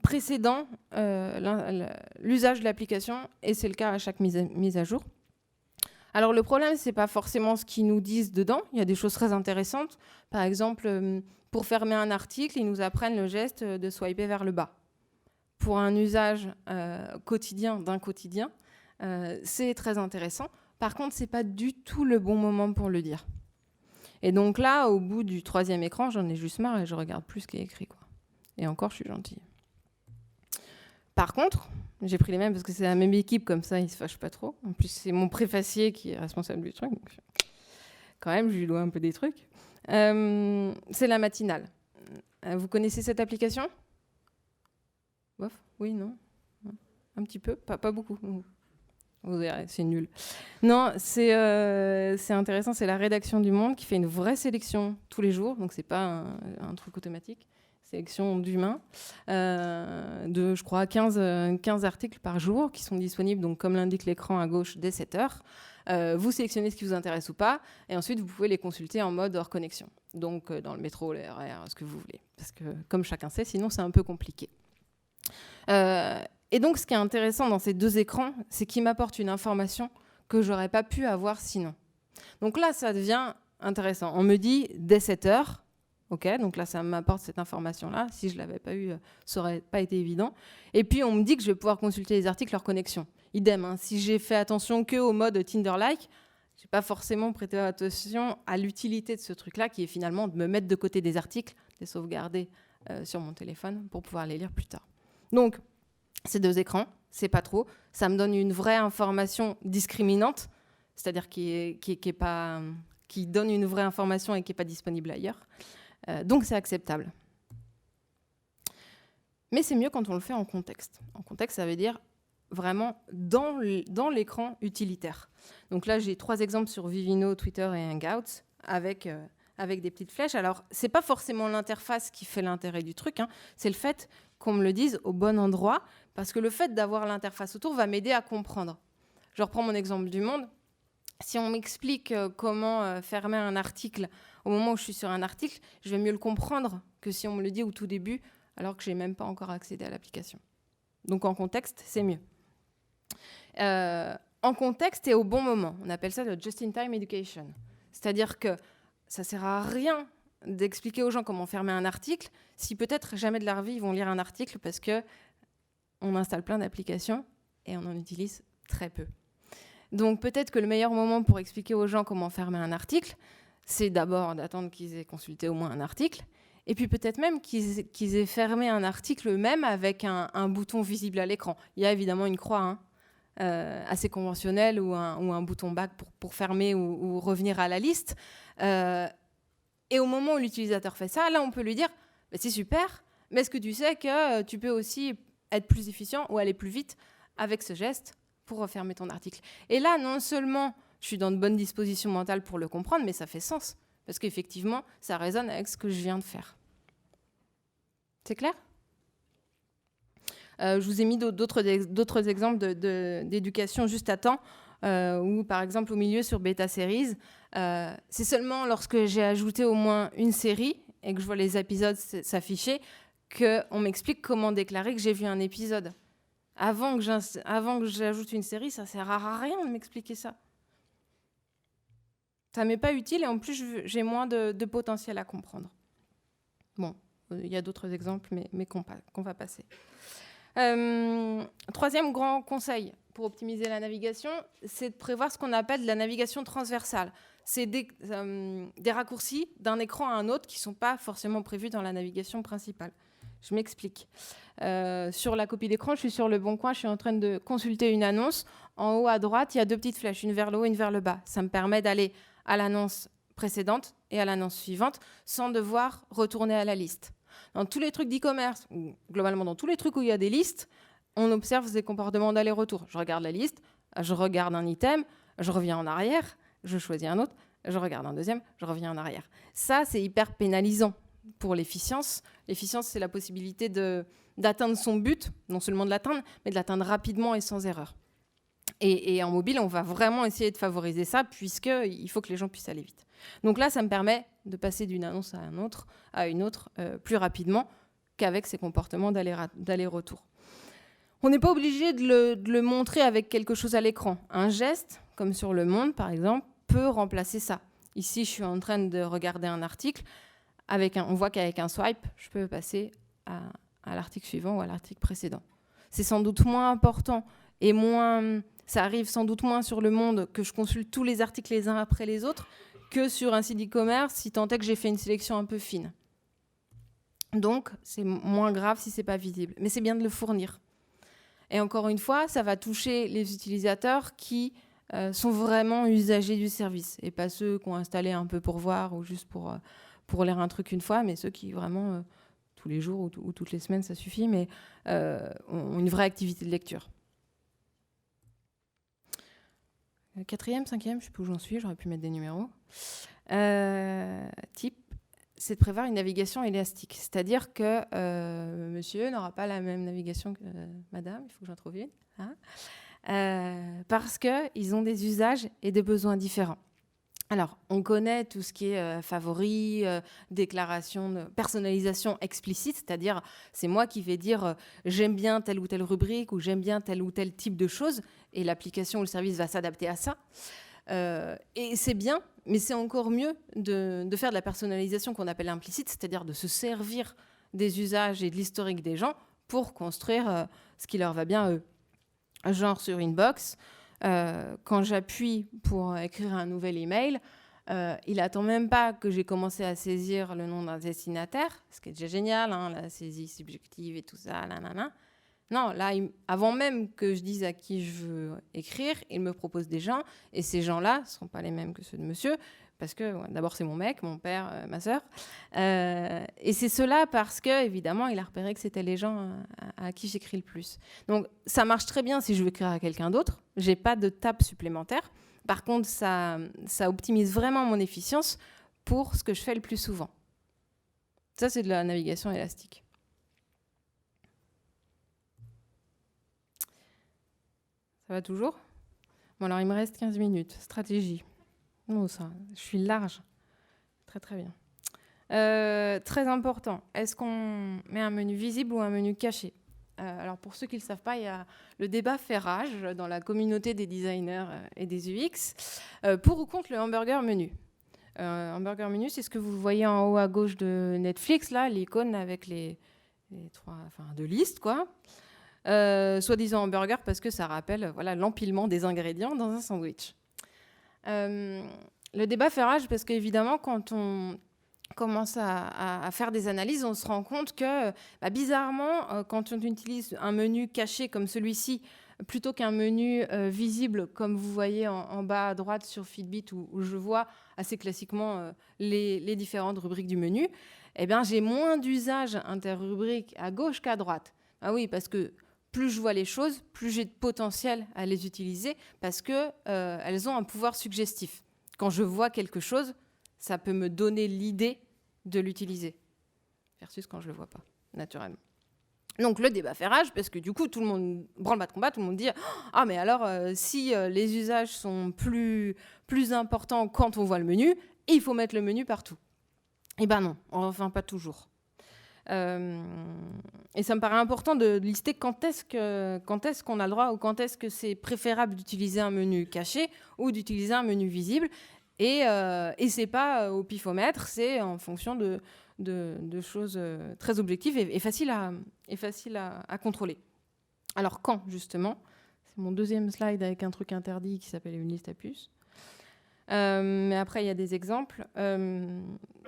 Précédent, l'usage de l'application, et c'est le cas à chaque mise à jour. Alors le problème, c'est pas forcément ce qu'ils nous disent dedans. Il y a des choses très intéressantes. Par exemple, pour fermer un article, ils nous apprennent le geste de swiper vers le bas. Pour un usage quotidien d'un quotidien, c'est très intéressant. Par contre, c'est pas du tout le bon moment pour le dire. Et donc là, au bout du 3e écran, j'en ai juste marre et je regarde plus ce qui est écrit, quoi. Et encore, je suis gentille. Par contre, j'ai pris les mêmes parce que c'est la même équipe, comme ça, ils ne se fâchent pas trop. En plus, c'est mon préfacier qui est responsable du truc. Donc quand même, je lui dois un peu des trucs. C'est la matinale. Vous connaissez cette application ? Bof ? Oui, non ? Un petit peu ? Pas beaucoup. Vous verrez, c'est nul. Non, c'est intéressant. C'est la rédaction du Monde qui fait une vraie sélection tous les jours. Donc, ce n'est pas un truc automatique. Sélection d'humains, de, je crois, 15 articles par jour qui sont disponibles, donc, comme l'indique l'écran à gauche, dès 7 heures. Vous sélectionnez ce qui vous intéresse ou pas, et ensuite, vous pouvez les consulter en mode hors connexion. Donc, dans le métro, le RER, ce que vous voulez. Parce que, comme chacun sait, sinon, c'est un peu compliqué. Et donc, ce qui est intéressant dans ces 2 écrans, c'est qu'ils m'apportent une information que je n'aurais pas pu avoir sinon. Donc là, ça devient intéressant. On me dit, dès 7 heures, ok, donc là, ça m'apporte cette information-là. Si je ne l'avais pas eu, ça n'aurait pas été évident. Et puis, on me dit que je vais pouvoir consulter les articles hors connexion. Idem, hein, si j'ai fait attention qu'au mode Tinder-like, je n'ai pas forcément prêté attention à l'utilité de ce truc-là, qui est finalement de me mettre de côté des articles, les sauvegarder sur mon téléphone pour pouvoir les lire plus tard. Donc, ces 2 écrans, c'est pas trop. Ça me donne une vraie information discriminante, c'est-à-dire qui donne une vraie information et qui n'est pas disponible ailleurs. Donc, c'est acceptable. Mais c'est mieux quand on le fait en contexte. En contexte, ça veut dire vraiment dans l'écran utilitaire. Donc là, j'ai 3 exemples sur Vivino, Twitter et Hangouts avec des petites flèches. Alors, ce n'est pas forcément l'interface qui fait l'intérêt du truc, hein. C'est le fait qu'on me le dise au bon endroit, parce que le fait d'avoir l'interface autour va m'aider à comprendre. Je reprends mon exemple du Monde. Si on m'explique comment fermer un article au moment où je suis sur un article, je vais mieux le comprendre que si on me le dit au tout début, alors que je n'ai même pas encore accédé à l'application. Donc en contexte, c'est mieux. En contexte et au bon moment. On appelle ça le just-in-time education. C'est-à-dire que ça ne sert à rien d'expliquer aux gens comment fermer un article si peut-être jamais de leur vie ils vont lire un article parce qu'on installe plein d'applications et on en utilise très peu. Donc peut-être que le meilleur moment pour expliquer aux gens comment fermer un article, c'est d'abord d'attendre qu'ils aient consulté au moins un article, et puis peut-être même qu'ils aient fermé un article eux-mêmes avec un bouton visible à l'écran. Il y a évidemment une croix assez conventionnelle ou un bouton back pour fermer ou revenir à la liste. Et au moment où l'utilisateur fait ça, là on peut lui dire bah, c'est super, mais est-ce que tu sais que tu peux aussi être plus efficient ou aller plus vite avec ce geste pour refermer ton article. Et là, non seulement je suis dans de bonnes dispositions mentales pour le comprendre, mais ça fait sens. Parce qu'effectivement, ça résonne avec ce que je viens de faire. C'est clair ? Je vous ai mis d'autres exemples d'éducation juste à temps, ou par exemple au milieu sur Beta Series. C'est seulement lorsque j'ai ajouté au moins une série et que je vois les épisodes s'afficher qu'on m'explique comment déclarer que j'ai vu un épisode. Avant que j'ajoute une série, ça ne sert à rien de m'expliquer ça. Ça ne m'est pas utile et en plus, j'ai moins de potentiel à comprendre. Bon, il y a d'autres exemples, mais qu'on va passer. 3e grand conseil pour optimiser la navigation, c'est de prévoir ce qu'on appelle de la navigation transversale. C'est des raccourcis d'un écran à un autre qui ne sont pas forcément prévus dans la navigation principale. Je m'explique. Sur la copie d'écran, je suis sur Le Bon Coin, je suis en train de consulter une annonce. En haut à droite, il y a 2 petites flèches, une vers le haut et une vers le bas. Ça me permet d'aller à l'annonce précédente et à l'annonce suivante sans devoir retourner à la liste. Dans tous les trucs d'e-commerce, ou globalement dans tous les trucs où il y a des listes, on observe des comportements d'aller-retour. Je regarde la liste, je regarde un item, je reviens en arrière, je choisis un autre, je regarde un deuxième, je reviens en arrière. Ça, c'est hyper pénalisant pour l'efficience. L'efficience, c'est la possibilité d'atteindre son but, non seulement de l'atteindre, mais de l'atteindre rapidement et sans erreur. Et en mobile, on va vraiment essayer de favoriser ça, puisqu'il faut que les gens puissent aller vite. Donc là, ça me permet de passer d'une annonce à une autre plus rapidement qu'avec ces comportements d'aller-retour. On n'est pas obligé de le montrer avec quelque chose à l'écran. Un geste, comme sur Le Monde, par exemple, peut remplacer ça. Ici, je suis en train de regarder un article. On voit qu'avec un swipe, je peux passer à l'article suivant ou à l'article précédent. C'est sans doute moins important et ça arrive sans doute moins sur Le Monde que je consulte tous les articles les uns après les autres que sur un site e-commerce, si tant est que j'ai fait une sélection un peu fine. Donc, c'est moins grave si ce n'est pas visible. Mais c'est bien de le fournir. Et encore une fois, ça va toucher les utilisateurs qui sont vraiment usagers du service et pas ceux qui ont installé un peu pour voir ou juste pour lire un truc une fois, mais ceux qui vraiment, tous les jours ou toutes les semaines, ça suffit, mais ont une vraie activité de lecture. 4e, 5e, je ne sais plus où j'en suis, j'aurais pu mettre des numéros. Type, c'est de prévoir une navigation élastique. C'est-à-dire que monsieur n'aura pas la même navigation que madame, il faut que j'en trouve une. Parce qu'ils ont des usages et des besoins différents. Alors, on connaît tout ce qui est favoris, déclaration de personnalisation explicite, c'est-à-dire c'est moi qui vais dire j'aime bien telle ou telle rubrique ou j'aime bien tel ou tel type de choses et l'application ou le service va s'adapter à ça. Et c'est bien, mais c'est encore mieux de faire de la personnalisation qu'on appelle implicite, c'est-à-dire de se servir des usages et de l'historique des gens pour construire ce qui leur va bien à eux. Genre sur Inbox, quand j'appuie pour écrire un nouvel email, il n'attend même pas que j'ai commencé à saisir le nom d'un destinataire, ce qui est déjà génial, hein, la saisie subjective et tout ça, nanana. Non, là, avant même que je dise à qui je veux écrire, il me propose des gens, et ces gens-là ne sont pas les mêmes que ceux de monsieur, Parce que d'abord, c'est mon mec, mon père, ma sœur. Et c'est cela parce que, évidemment, il a repéré que c'était les gens à qui j'écris le plus. Donc, ça marche très bien si je veux écrire à quelqu'un d'autre. Je n'ai pas de table supplémentaire. Par contre, ça optimise vraiment mon efficience pour ce que je fais le plus souvent. Ça, c'est de la navigation élastique. Ça va toujours ? Bon, alors, il me reste 15 minutes. Stratégie. Non, ça, je suis large. Très, très bien. Très important. Est-ce qu'on met un menu visible ou un menu caché ? Alors, pour ceux qui ne le savent pas, il y a le débat fait rage dans la communauté des designers et des UX pour ou contre le hamburger menu. Hamburger menu, c'est ce que vous voyez en haut à gauche de Netflix, là, l'icône avec les trois, deux listes, quoi. Soi-disant hamburger parce que ça rappelle l'empilement des ingrédients dans un sandwich. Le débat fait rage parce qu'évidemment, quand on commence à faire des analyses, on se rend compte que, bizarrement, quand on utilise un menu caché comme celui-ci, plutôt qu'un menu visible, comme vous voyez en bas à droite sur Fitbit, où je vois assez classiquement les différentes rubriques du menu, j'ai moins d'usage interrubrique à gauche qu'à droite. Ah oui, parce que plus je vois les choses, plus j'ai de potentiel à les utiliser, parce qu'elles ont un pouvoir suggestif. Quand je vois quelque chose, ça peut me donner l'idée de l'utiliser, versus quand je ne le vois pas, naturellement. Donc le débat fait rage, parce que du coup, tout le monde branle-bas de combat, tout le monde dit « Ah, mais alors, si les usages sont plus importants quand on voit le menu, il faut mettre le menu partout. » Eh bien non, enfin pas toujours. Et ça me paraît important de lister quand est-ce qu'on a le droit ou quand est-ce que c'est préférable d'utiliser un menu caché ou d'utiliser un menu visible. Et c'est pas au pifomètre, c'est en fonction de choses très objectives et faciles à contrôler. Alors quand, justement ? C'est mon deuxième slide avec un truc interdit qui s'appelle une liste à puces. Mais après, il y a des exemples.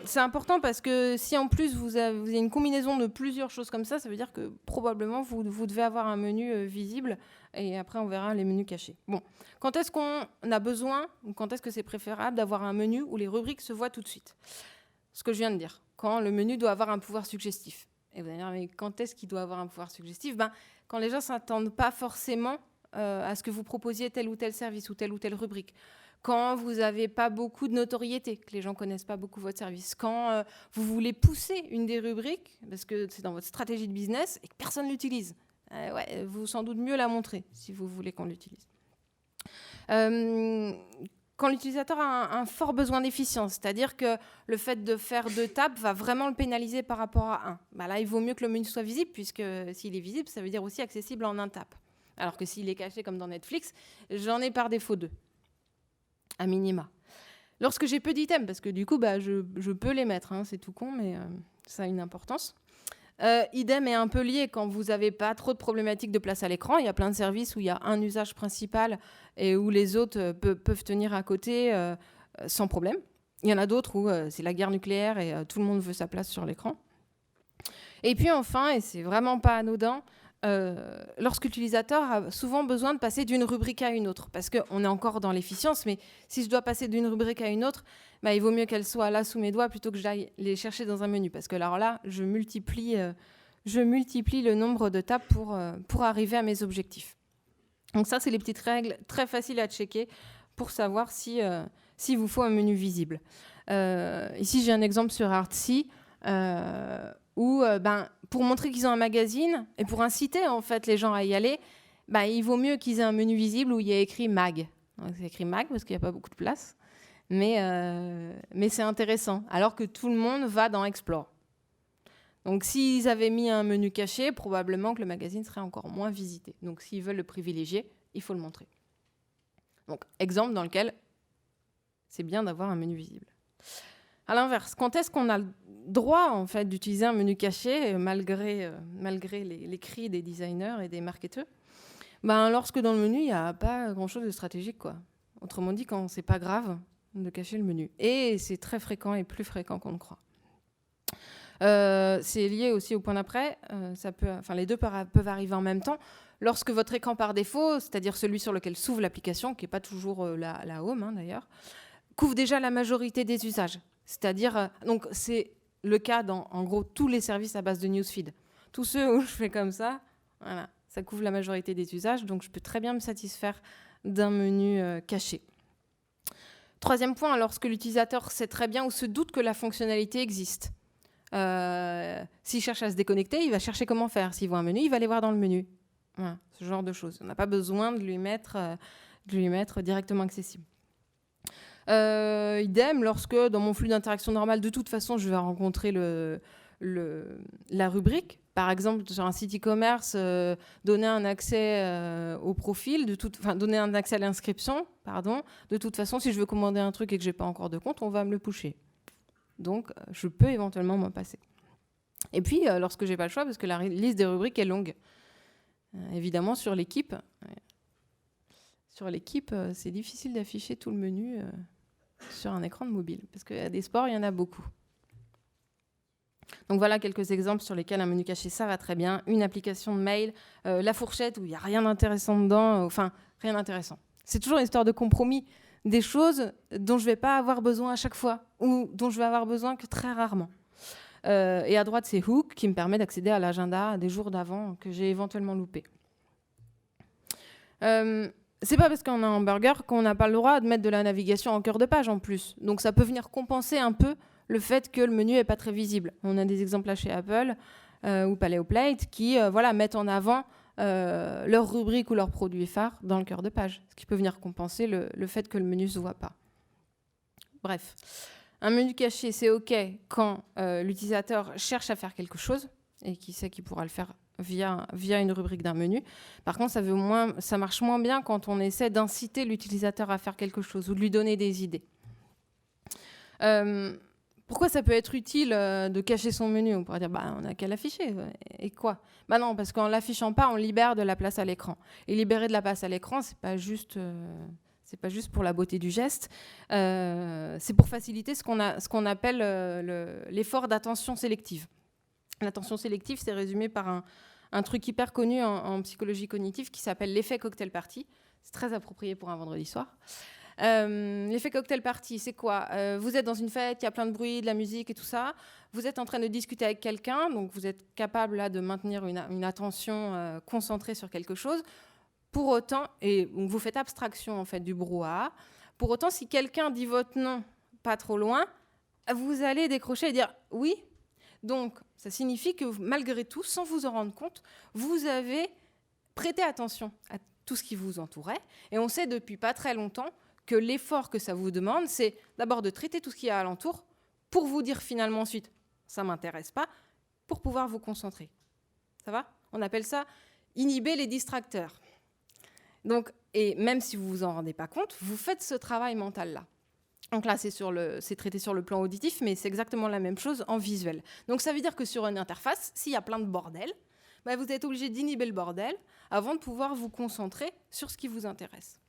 C'est important parce que si en plus vous avez une combinaison de plusieurs choses comme ça veut dire que probablement vous devez avoir un menu visible et après on verra les menus cachés. Bon, quand est-ce qu'on a besoin ou quand est-ce que c'est préférable d'avoir un menu où les rubriques se voient tout de suite ? Ce que je viens de dire, quand le menu doit avoir un pouvoir suggestif. Et vous allez dire, mais quand est-ce qu'il doit avoir un pouvoir suggestif ? Quand les gens ne s'attendent pas forcément à ce que vous proposiez tel ou tel service ou telle rubrique. Quand vous n'avez pas beaucoup de notoriété, que les gens ne connaissent pas beaucoup votre service, quand vous voulez pousser une des rubriques, parce que c'est dans votre stratégie de business et que personne ne l'utilise. Vous sans doute mieux la montrer si vous voulez qu'on l'utilise. Quand l'utilisateur a un fort besoin d'efficience, c'est-à-dire que le fait de faire 2 tables va vraiment le pénaliser par rapport à 1. Là, il vaut mieux que le menu soit visible, puisque s'il est visible, ça veut dire aussi accessible en 1 tape. Alors que s'il est caché comme dans Netflix, j'en ai par défaut 2. À minima. Lorsque j'ai peu d'items, parce que du coup, je peux les mettre, c'est tout con, mais ça a une importance. Idem est un peu lié quand vous n'avez pas trop de problématiques de place à l'écran. Il y a plein de services où il y a un usage principal et où les autres peuvent tenir à côté sans problème. Il y en a d'autres où c'est la guerre nucléaire et tout le monde veut sa place sur l'écran. Et puis enfin, et c'est vraiment pas anodin, lorsque l'utilisateur a souvent besoin de passer d'une rubrique à une autre, parce qu'on est encore dans l'efficience, mais si je dois passer d'une rubrique à une autre, il vaut mieux qu'elle soit là sous mes doigts plutôt que j'aille les chercher dans un menu, parce que alors là, je multiplie le nombre de tables pour arriver à mes objectifs. Donc ça, c'est les petites règles très faciles à checker pour savoir s'il vous faut un menu visible. Ici, j'ai un exemple sur Artsy, où pour montrer qu'ils ont un magazine et pour inciter en fait les gens à y aller, il vaut mieux qu'ils aient un menu visible où il y a écrit mag. Donc, c'est écrit mag parce qu'il n'y a pas beaucoup de place, mais c'est intéressant, alors que tout le monde va dans Explore. Donc s'ils avaient mis un menu caché, probablement que le magazine serait encore moins visité. Donc s'ils veulent le privilégier, il faut le montrer. Donc exemple dans lequel c'est bien d'avoir un menu visible. À l'inverse, quand est-ce qu'on a le droit en fait, d'utiliser un menu caché malgré les cris des designers et des marketeurs ? Lorsque dans le menu, il n'y a pas grand-chose de stratégique, quoi. Autrement dit, quand c'est pas grave de cacher le menu. Et c'est très fréquent et plus fréquent qu'on ne croit. C'est lié aussi au point d'après. Les deux peuvent arriver en même temps. Lorsque votre écran par défaut, c'est-à-dire celui sur lequel s'ouvre l'application, qui n'est pas toujours la home d'ailleurs, couvre déjà la majorité des usages. C'est-à-dire, donc c'est le cas dans, en gros, tous les services à base de newsfeed. Tous ceux où je fais comme ça, voilà, ça couvre la majorité des usages, donc je peux très bien me satisfaire d'un menu caché. Troisième point, lorsque l'utilisateur sait très bien ou se doute que la fonctionnalité existe. S'il cherche à se déconnecter, il va chercher comment faire. S'il voit un menu, il va aller voir dans le menu. Voilà, ce genre de choses. On n'a pas besoin de lui mettre directement accessible. Idem, lorsque dans mon flux d'interaction normal, de toute façon, je vais rencontrer la rubrique. Par exemple, sur un site e-commerce, donner un accès au profil, donner un accès à l'inscription, pardon. De toute façon, si je veux commander un truc et que je n'ai pas encore de compte, on va me le pusher. Donc, je peux éventuellement m'en passer. Et puis, lorsque je n'ai pas le choix, parce que la liste des rubriques est longue. Évidemment, sur l'équipe, c'est difficile d'afficher tout le menu sur un écran de mobile, parce qu'il y a des sports, il y en a beaucoup. Donc voilà quelques exemples sur lesquels un menu caché, ça va très bien. Une application de mail, la fourchette où il n'y a rien d'intéressant dedans, rien d'intéressant. C'est toujours une histoire de compromis, des choses dont je ne vais pas avoir besoin à chaque fois ou dont je vais avoir besoin que très rarement. Et à droite, c'est Hook qui me permet d'accéder à l'agenda des jours d'avant que j'ai éventuellement loupé. C'est pas parce qu'on a un hamburger qu'on n'a pas le droit de mettre de la navigation en cœur de page en plus. Donc ça peut venir compenser un peu le fait que le menu n'est pas très visible. On a des exemples là chez Apple ou Paleoplate qui mettent en avant leur rubrique ou leur produit phare dans le cœur de page, ce qui peut venir compenser le fait que le menu ne se voit pas. Bref, un menu caché, c'est OK quand l'utilisateur cherche à faire quelque chose et qui sait qu'il pourra le faire via une rubrique d'un menu. Par contre, ça marche moins bien quand on essaie d'inciter l'utilisateur à faire quelque chose ou de lui donner des idées. Pourquoi ça peut être utile de cacher son menu ? On pourrait dire, on n'a qu'à l'afficher. Et quoi ? Non, parce qu'en l'affichant pas, on libère de la place à l'écran. Et libérer de la place à l'écran, c'est pas juste pour la beauté du geste. C'est pour faciliter ce qu'on appelle l'effort d'attention sélective. L'attention sélective, c'est résumé par un truc hyper connu en psychologie cognitive qui s'appelle l'effet cocktail party. C'est très approprié pour un vendredi soir. L'effet cocktail party, c'est quoi ? Vous êtes dans une fête, il y a plein de bruit, de la musique et tout ça. Vous êtes en train de discuter avec quelqu'un, donc vous êtes capable là, de maintenir une attention concentrée sur quelque chose. Pour autant, et donc vous faites abstraction en fait du brouhaha. Pour autant, si quelqu'un dit votre nom pas trop loin, vous allez décrocher et dire oui. Donc, ça signifie que malgré tout, sans vous en rendre compte, vous avez prêté attention à tout ce qui vous entourait. Et on sait depuis pas très longtemps que l'effort que ça vous demande, c'est d'abord de traiter tout ce qu'il y a alentour pour vous dire finalement ensuite « ça ne m'intéresse pas », pour pouvoir vous concentrer. Ça va ? On appelle ça « inhiber les distracteurs ». Donc, et même si vous ne vous en rendez pas compte, vous faites ce travail mental-là. Donc là, c'est traité sur le plan auditif, mais c'est exactement la même chose en visuel. Donc ça veut dire que sur une interface, s'il y a plein de bordel, vous êtes obligé d'inhiber le bordel avant de pouvoir vous concentrer sur ce qui vous intéresse.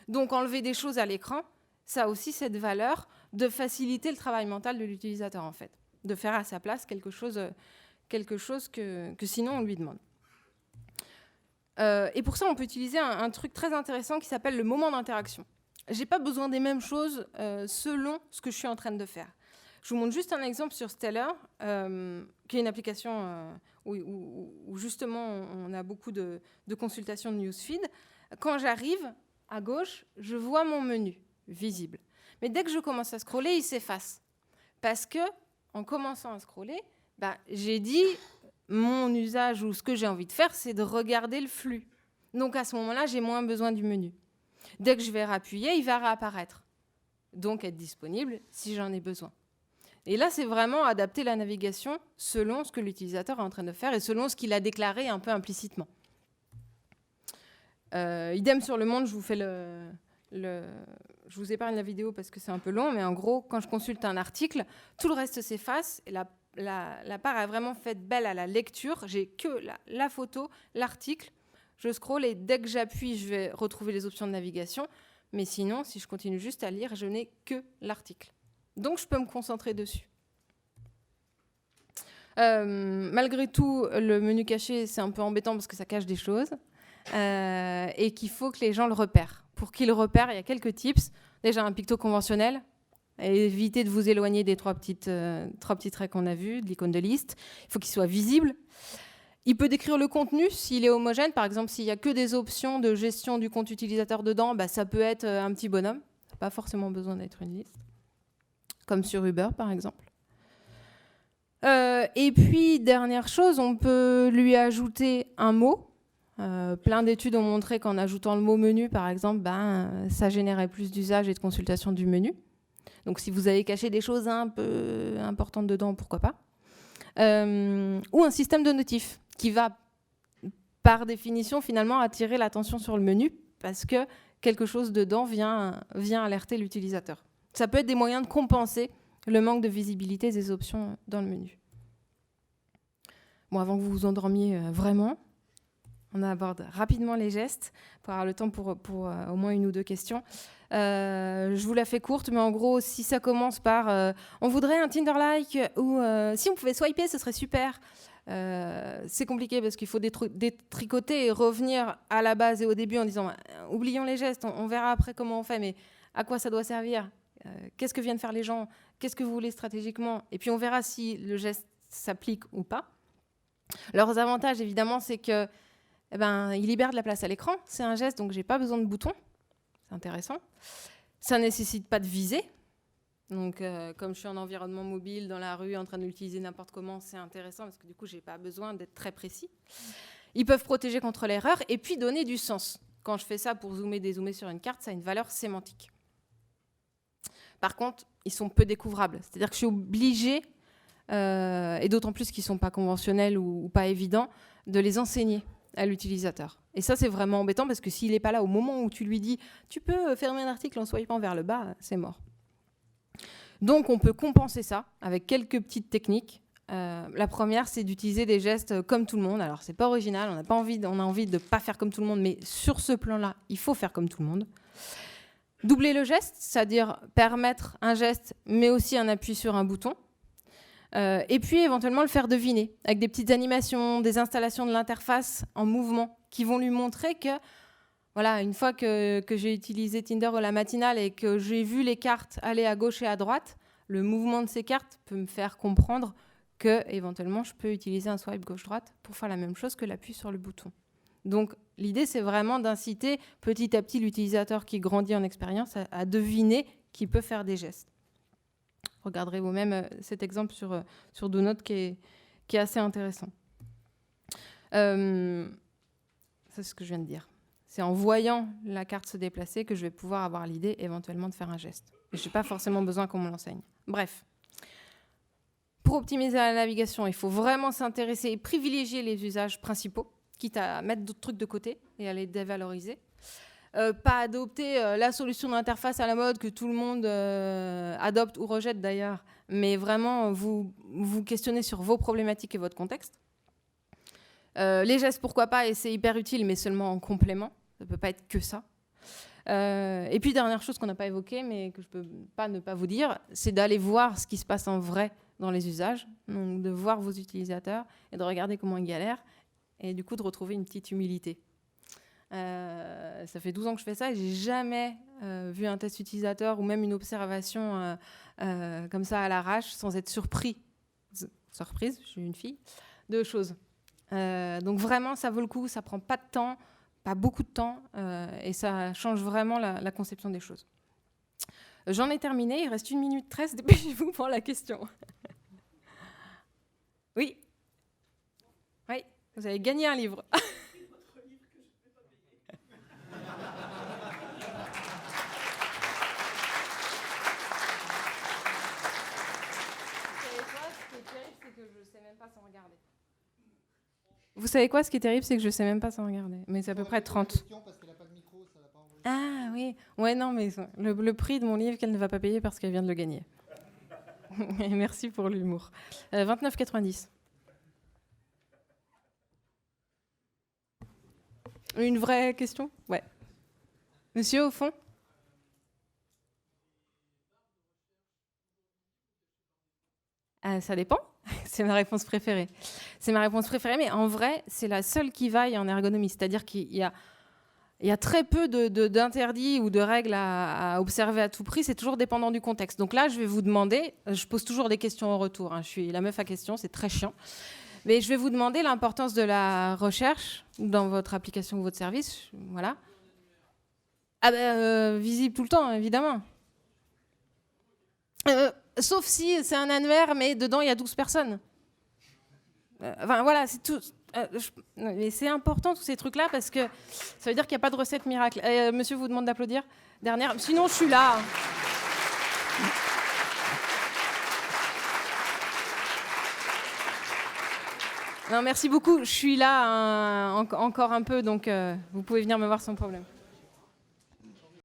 Donc enlever des choses à l'écran, ça a aussi cette valeur de faciliter le travail mental de l'utilisateur, en fait. De faire à sa place quelque chose que sinon on lui demande. Et pour ça, on peut utiliser un truc très intéressant qui s'appelle le moment d'interaction. Je n'ai pas besoin des mêmes choses selon ce que je suis en train de faire. Je vous montre juste un exemple sur Stellar, qui est une application où justement on a beaucoup de consultations de newsfeed. Quand j'arrive à gauche, je vois mon menu visible. Mais dès que je commence à scroller, il s'efface. Parce que, en commençant à scroller, j'ai dit mon usage ou ce que j'ai envie de faire, c'est de regarder le flux. Donc à ce moment-là, j'ai moins besoin du menu. Dès que je vais réappuyer, il va réapparaître. Donc être disponible si j'en ai besoin. Et là, c'est vraiment adapter la navigation selon ce que l'utilisateur est en train de faire et selon ce qu'il a déclaré un peu implicitement. Idem sur le monde, je vous épargne la vidéo parce que c'est un peu long, mais en gros, quand je consulte un article, tout le reste s'efface et la part est vraiment faite belle à la lecture. J'ai que la photo, l'article. Je scrolle et dès que j'appuie, je vais retrouver les options de navigation. Mais sinon, si je continue juste à lire, je n'ai que l'article. Donc, je peux me concentrer dessus. Malgré tout, le menu caché, c'est un peu embêtant parce que ça cache des choses et qu'il faut que les gens le repèrent. Pour qu'ils le repèrent, il y a quelques tips. Déjà, un picto conventionnel. et éviter de vous éloigner des trois petits traits qu'on a vus, de l'icône de liste. Il faut qu'il soit visible. Il peut décrire le contenu s'il est homogène. Par exemple, s'il n'y a que des options de gestion du compte utilisateur dedans, ça peut être un petit bonhomme. Ça n'a pas forcément besoin d'être une liste. Comme sur Uber, par exemple. Et puis, dernière chose, on peut lui ajouter un mot. Plein d'études ont montré qu'en ajoutant le mot menu, par exemple, ça générait plus d'usage et de consultation du menu. Donc, si vous avez caché des choses un peu importantes dedans, pourquoi pas. Ou un système de notifs qui va, par définition, finalement, attirer l'attention sur le menu parce que quelque chose dedans vient alerter l'utilisateur. Ça peut être des moyens de compenser le manque de visibilité des options dans le menu. Bon, avant que vous vous endormiez vraiment, on aborde rapidement les gestes pour avoir le temps pour au moins une ou deux questions. Je vous la fais courte, mais en gros, si ça commence par on voudrait un Tinder-like ou si on pouvait swiper, ce serait super. C'est compliqué parce qu'il faut détricoter et revenir à la base et au début en disant oublions les gestes, on verra après comment on fait, mais à quoi ça doit servir, qu'est-ce que viennent faire les gens, qu'est-ce que vous voulez stratégiquement, et puis on verra si le geste s'applique ou pas. Leurs avantages, évidemment, c'est que il libère de la place à l'écran. C'est un geste, donc j'ai pas besoin de bouton. C'est intéressant. Ça nécessite pas de visée. Donc, comme je suis en environnement mobile, dans la rue, en train de l'utiliser n'importe comment, c'est intéressant parce que du coup, j'ai pas besoin d'être très précis. Ils peuvent protéger contre l'erreur et puis donner du sens. Quand je fais ça pour zoomer, dézoomer sur une carte, ça a une valeur sémantique. Par contre, ils sont peu découvrables. C'est-à-dire que je suis obligée, et d'autant plus qu'ils sont pas conventionnels ou pas évidents, de les enseigner à l'utilisateur. Et ça, c'est vraiment embêtant parce que s'il n'est pas là au moment où tu lui dis « tu peux fermer un article en swipant vers le bas », c'est mort. Donc, on peut compenser ça avec quelques petites techniques. La première, c'est d'utiliser des gestes comme tout le monde. Alors, c'est pas original, on a envie de ne pas faire comme tout le monde, mais sur ce plan-là, il faut faire comme tout le monde. Doubler le geste, c'est-à-dire permettre un geste, mais aussi un appui sur un bouton. Et puis éventuellement le faire deviner avec des petites animations, des installations de l'interface en mouvement qui vont lui montrer que, voilà, une fois que j'ai utilisé Tinder la matinale et que j'ai vu les cartes aller à gauche et à droite, le mouvement de ces cartes peut me faire comprendre que éventuellement je peux utiliser un swipe gauche-droite pour faire la même chose que l'appui sur le bouton. Donc l'idée, c'est vraiment d'inciter petit à petit l'utilisateur qui grandit en expérience à deviner qu'il peut faire des gestes. Regarderez vous-même cet exemple sur Donote qui est assez intéressant. C'est ce que je viens de dire. C'est en voyant la carte se déplacer que je vais pouvoir avoir l'idée éventuellement de faire un geste. Et je n'ai pas forcément besoin qu'on me l'enseigne. Bref. Pour optimiser la navigation, il faut vraiment s'intéresser et privilégier les usages principaux, quitte à mettre d'autres trucs de côté et à les dévaloriser. Pas adopter la solution d'interface à la mode que tout le monde adopte ou rejette d'ailleurs, mais vraiment vous questionnez sur vos problématiques et votre contexte. Les gestes, pourquoi pas, et c'est hyper utile, mais seulement en complément. Ça ne peut pas être que ça. Et puis, dernière chose qu'on n'a pas évoquée, mais que je ne peux pas ne pas vous dire, c'est d'aller voir ce qui se passe en vrai dans les usages, donc de voir vos utilisateurs et de regarder comment ils galèrent, et du coup de retrouver une petite humilité. Ça fait 12 ans que je fais ça et j'ai jamais vu un test utilisateur ou même une observation comme ça à l'arrache sans être surprise, je suis une fille, de choses. Donc vraiment, ça vaut le coup, ça prend pas de temps, pas beaucoup de temps, et ça change vraiment la conception des choses. J'en ai terminé, il reste 1 minute 13, dépêchez-vous pour la question. Oui. Oui, vous avez gagné un livre. Vous savez quoi, ce qui est terrible, c'est que je ne sais même pas sans regarder. Mais c'est à peu près 30. Ah oui, ouais, non, mais le prix de mon livre qu'elle ne va pas payer parce qu'elle vient de le gagner. Merci pour l'humour. 29,90. Une vraie question ? Ouais. Monsieur, au fond ? Ça dépend. C'est ma réponse préférée. C'est ma réponse préférée, mais en vrai, c'est la seule qui vaille en ergonomie. C'est-à-dire qu'il y a Il y a très peu d'interdits ou de règles à observer à tout prix. C'est toujours dépendant du contexte. Donc là, je vais vous demander, je pose toujours des questions en retour. Je suis la meuf à questions, c'est très chiant. Mais je vais vous demander l'importance de la recherche dans votre application ou votre service. Voilà. Visible tout le temps, évidemment. Sauf si c'est un annuaire, mais dedans, il y a 12 personnes. Enfin, voilà, c'est tout. Mais c'est important, tous ces trucs-là, parce que ça veut dire qu'il n'y a pas de recette miracle. Monsieur vous demande d'applaudir. Dernière. Sinon, je suis là. Non, merci beaucoup. Je suis là encore un peu, donc vous pouvez venir me voir sans problème.